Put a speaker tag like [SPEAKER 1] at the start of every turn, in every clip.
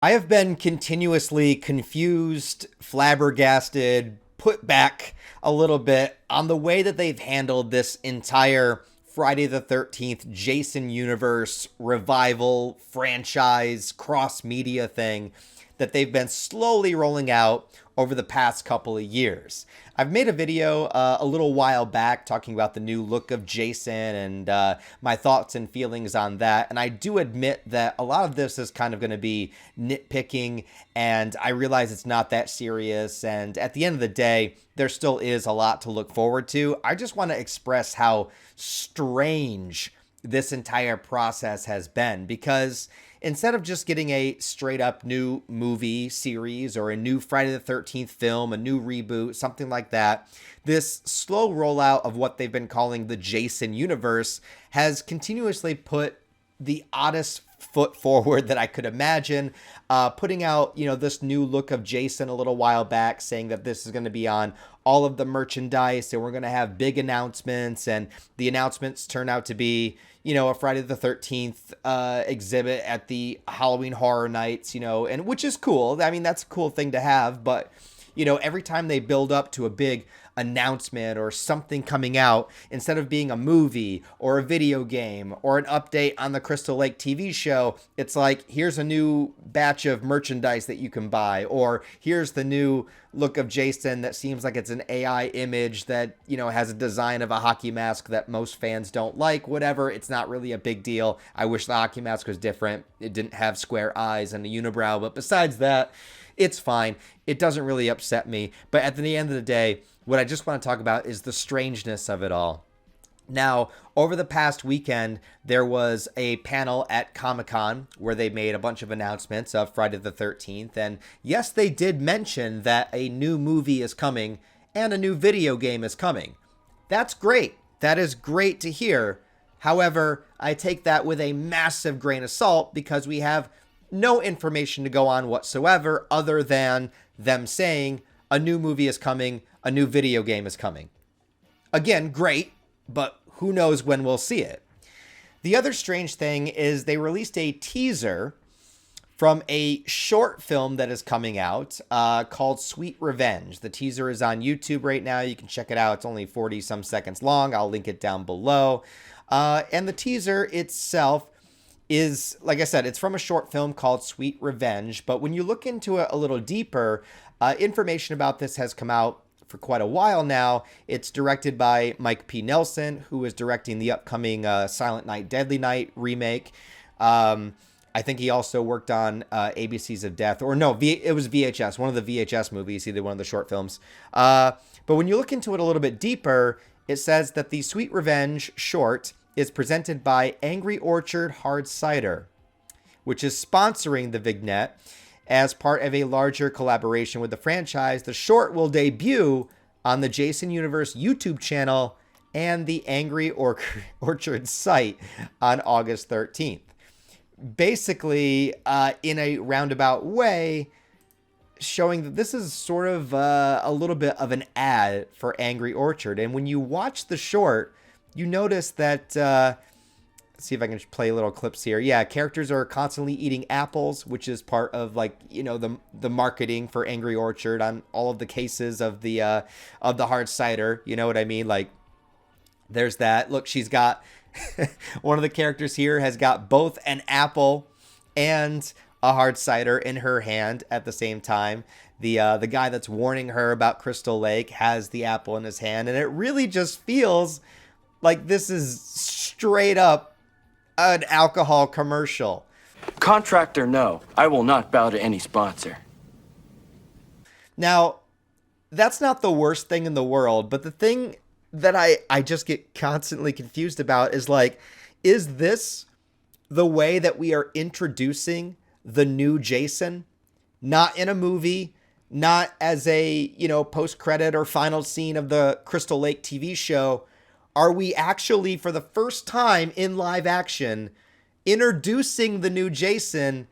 [SPEAKER 1] I have been continuously confused, flabbergasted, put back a little bit on the way that they've handled this entire Friday the 13th Jason Universe revival franchise cross media thing that they've been slowly rolling out over the past couple of years. I've made a video a little while back talking about the new look of Jason and my thoughts and feelings on that. And I do admit that a lot of this is kind of going to be nitpicking, and I realize it's not that serious. And at the end of the day, there still is a lot to look forward to. I just want to express how strange this entire process has been, because instead of just getting a straight up new movie series or a new Friday the 13th film, a new reboot, something like that, this slow rollout of what they've been calling the Jason universe has continuously put the oddest foot forward that I could imagine, putting out, this new look of Jason a little while back, saying that this is going to be on all of the merchandise and we're going to have big announcements, and the announcements turn out to be, a Friday the 13th exhibit at the Halloween Horror Nights, and which is cool. I mean, that's a cool thing to have, but every time they build up to a big announcement or something coming out, instead of being a movie or a video game or an update on the Crystal Lake TV show, it's like, here's a new batch of merchandise that you can buy, or here's the new look of Jason that seems like it's an AI image that, has a design of a hockey mask that most fans don't like, whatever. It's not really a big deal. I wish the hockey mask was different. It didn't have square eyes and a unibrow, but besides that, it's fine. It doesn't really upset me. But at the end of the day, what I just want to talk about is the strangeness of it all. Now, over the past weekend, there was a panel at Comic-Con where they made a bunch of announcements of Friday the 13th. And yes, they did mention that a new movie is coming and a new video game is coming. That's great. That is great to hear. However, I take that with a massive grain of salt, because we have no information to go on whatsoever other than them saying a new movie is coming, a new video game is coming. Again, great, but who knows when we'll see it. The other strange thing is they released a teaser from a short film that is coming out called Sweet Revenge. The teaser is on YouTube right now. You can check it out. It's only 40 some seconds long. I'll link it down below. And the teaser itself is, like I said, it's from a short film called Sweet Revenge. But when you look into it a little deeper, information about this has come out for quite a while now. It's directed by Mike P. Nelson, who is directing the upcoming Silent Night, Deadly Night remake. I think he also worked on ABCs of Death, or no, it was VHS, one of the VHS movies. He did one of the short films. But when you look into it a little bit deeper, it says that the Sweet Revenge short is presented by Angry Orchard Hard Cider, which is sponsoring the vignette as part of a larger collaboration with the franchise. The short will debut on the Jason Universe YouTube channel and the Angry Orchard site on August 13th. Basically, in a roundabout way, showing that this is sort of a little bit of an ad for Angry Orchard. And when you watch the short, you notice that, let's see if I can play little clips here. Yeah, characters are constantly eating apples, which is part of, like, the marketing for Angry Orchard on all of the cases of the hard cider. You know what I mean? Like, there's that. Look, she's got one of the characters here has got both an apple and a hard cider in her hand at the same time. The guy that's warning her about Crystal Lake has the apple in his hand, and it really just feels like this is straight up an alcohol commercial.
[SPEAKER 2] Contractor, no. I will not bow to any sponsor.
[SPEAKER 1] Now, that's not the worst thing in the world, but the thing that I just get constantly confused about is, like, is this the way that we are introducing the new Jason? Not in a movie, not as a, post-credit or final scene of the Crystal Lake TV show. Are we actually, for the first time in live action, introducing the new Jason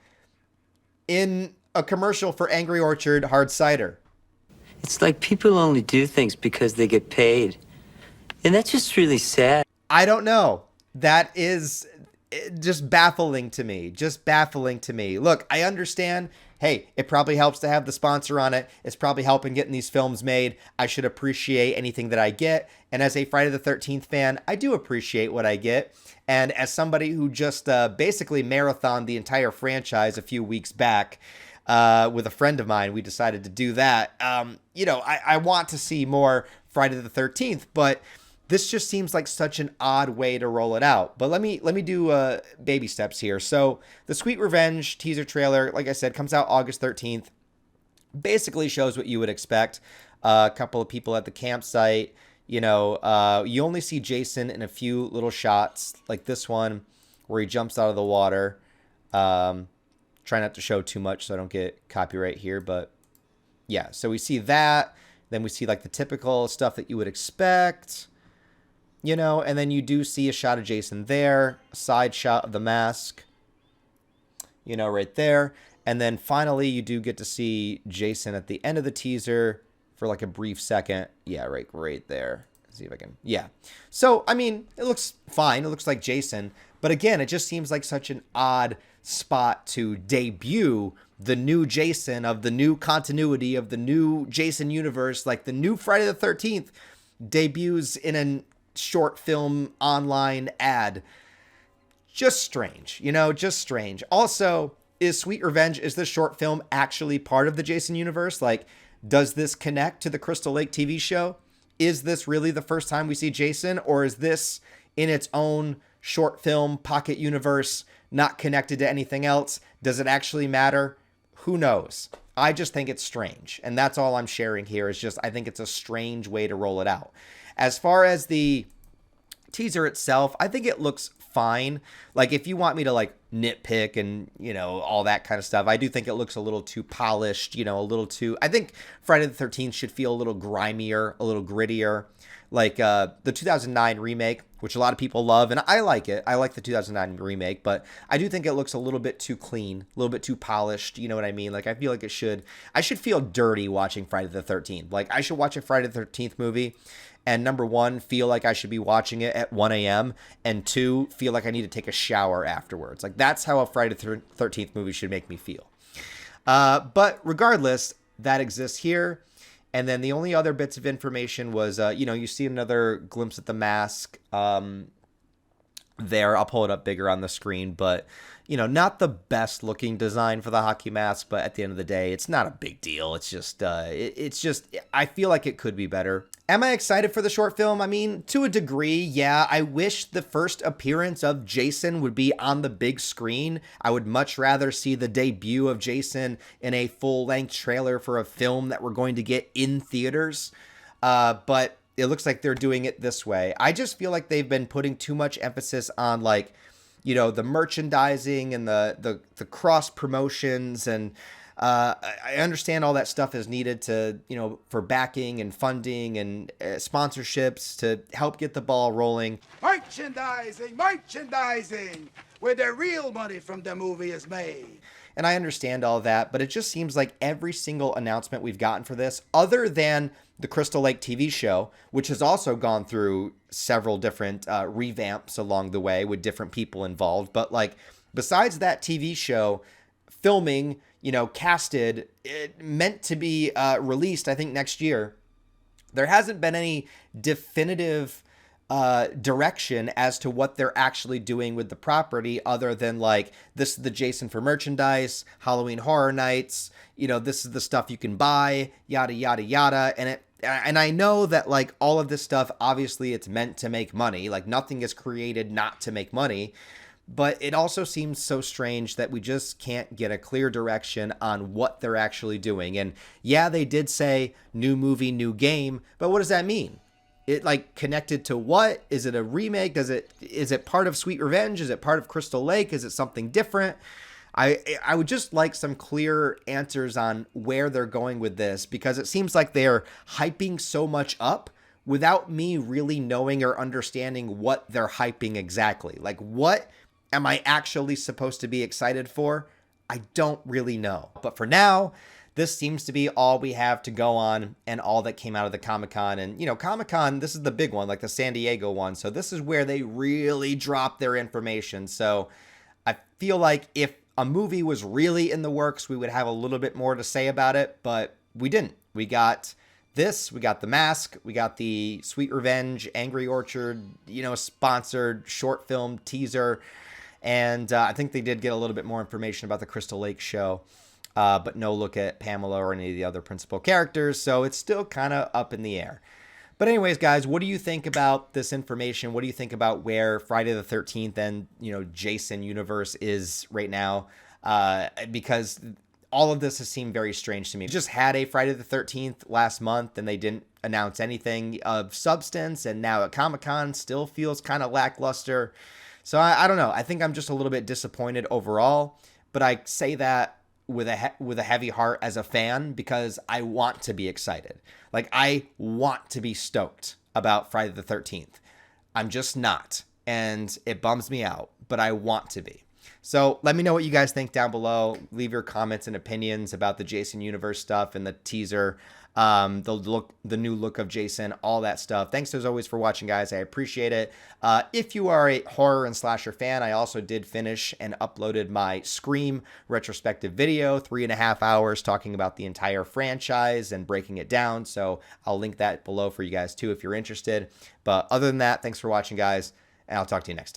[SPEAKER 1] in a commercial for Angry Orchard Hard Cider?
[SPEAKER 3] It's like people only do things because they get paid. And that's just really sad.
[SPEAKER 1] I don't know. That is just baffling to me. Just baffling to me. Look, I understand. Hey, it probably helps to have the sponsor on it. It's probably helping getting these films made. I should appreciate anything that I get. And as a Friday the 13th fan, I do appreciate what I get. And as somebody who just basically marathoned the entire franchise a few weeks back with a friend of mine, we decided to do that. I want to see more Friday the 13th, but this just seems like such an odd way to roll it out. But let me do baby steps here. So the Sweet Revenge teaser trailer, like I said, comes out August 13th. Basically shows what you would expect. A couple of people at the campsite. You only see Jason in a few little shots, like this one where he jumps out of the water. Try not to show too much so I don't get copyright here. But yeah, so we see that. Then we see like the typical stuff that you would expect. And then you do see a shot of Jason there, a side shot of the mask, right there. And then finally, you do get to see Jason at the end of the teaser for like a brief second. Yeah, right there. Let's see if I can. Yeah. So, I mean, it looks fine. It looks like Jason. But again, it just seems like such an odd spot to debut the new Jason of the new continuity of the new Jason universe. Like the new Friday the 13th debuts in a short film online ad. Just strange, just strange. Also, is Sweet Revenge, is this short film actually part of the Jason universe? Like, does this connect to the Crystal Lake TV show? Is this really the first time we see Jason, or is this in its own short film pocket universe, not connected to anything else? Does it actually matter? Who knows? I just think it's strange. And that's all I'm sharing here is just, I think it's a strange way to roll it out. As far as the teaser itself, I think it looks fine. Like, if you want me to like nitpick and, all that kind of stuff, I do think it looks a little too polished, a little too, I think Friday the 13th should feel a little grimier, a little grittier. Like the 2009 remake, which a lot of people love, and I like it. I like the 2009 remake, but I do think it looks a little bit too clean, a little bit too polished. You know what I mean? Like, I feel like I should feel dirty watching Friday the 13th. Like, I should watch a Friday the 13th movie and number one, feel like I should be watching it at 1 a.m. and two, feel like I need to take a shower afterwards. Like, that's how a Friday the 13th movie should make me feel. But regardless, that exists here. And then the only other bits of information was, you see another glimpse at the mask there. I'll pull it up bigger on the screen, but, not the best looking design for the hockey mask, but at the end of the day, it's not a big deal. It's just, I feel like it could be better. Am I excited for the short film? I mean, to a degree, yeah. I wish the first appearance of Jason would be on the big screen. I would much rather see the debut of Jason in a full-length trailer for a film that we're going to get in theaters. But it looks like they're doing it this way. I just feel like they've been putting too much emphasis on, like, the merchandising and the cross promotions, and I understand all that stuff is needed to, for backing and funding and sponsorships to help get the ball rolling.
[SPEAKER 4] Merchandising, where the real money from the movie is made.
[SPEAKER 1] And I understand all that, but it just seems like every single announcement we've gotten for this, other than the Crystal Lake TV show, which has also gone through several different revamps along the way with different people involved. But like, besides that TV show, filming, casted, meant to be released, I think, next year, there hasn't been any definitive direction as to what they're actually doing with the property, other than like, this is the Jason for merchandise, Halloween Horror Nights, this is the stuff you can buy, yada, yada, yada. And I know that, like, all of this stuff, obviously it's meant to make money. Like, nothing is created not to make money. But it also seems so strange that we just can't get a clear direction on what they're actually doing. And yeah, they did say new movie, new game, but what does that mean? It, like, connected to what? Is it a remake? Is it part of Sweet Revenge? Is it part of Crystal Lake? Is it something different? I would just like some clear answers on where they're going with this, because it seems like they're hyping so much up without me really knowing or understanding what they're hyping exactly. Like, what am I actually supposed to be excited for? I don't really know. But for now, this seems to be all we have to go on and all that came out of the Comic-Con. And, Comic-Con, this is the big one, like the San Diego one. So this is where they really drop their information. So I feel like if a movie was really in the works, we would have a little bit more to say about it, but we didn't. We got this, we got The Mask, we got the Sweet Revenge, Angry Orchard, sponsored short film teaser. And I think they did get a little bit more information about the Crystal Lake show. But no look at Pamela or any of the other principal characters, so it's still kind of up in the air. But anyways, guys, what do you think about this information? What do you think about where Friday the 13th and, Jason universe is right now? Because all of this has seemed very strange to me. We just had a Friday the 13th last month, and they didn't announce anything of substance, and now at Comic-Con still feels kind of lackluster. So I don't know. I think I'm just a little bit disappointed overall, but I say that with a heavy heart as a fan because I want to be excited. Like, I want to be stoked about Friday the 13th. I'm just not, and it bums me out, but I want to be. So let me know what you guys think down below. Leave your comments and opinions about the Jason Universe stuff and the teaser, the new look of Jason, all that stuff. Thanks as always for watching, guys. I appreciate it. If you are a horror and slasher fan, I also did finish and uploaded my Scream retrospective video, 3.5 hours talking about the entire franchise and breaking it down. So I'll link that below for you guys too if you're interested. But other than that, thanks for watching, guys, and I'll talk to you next time.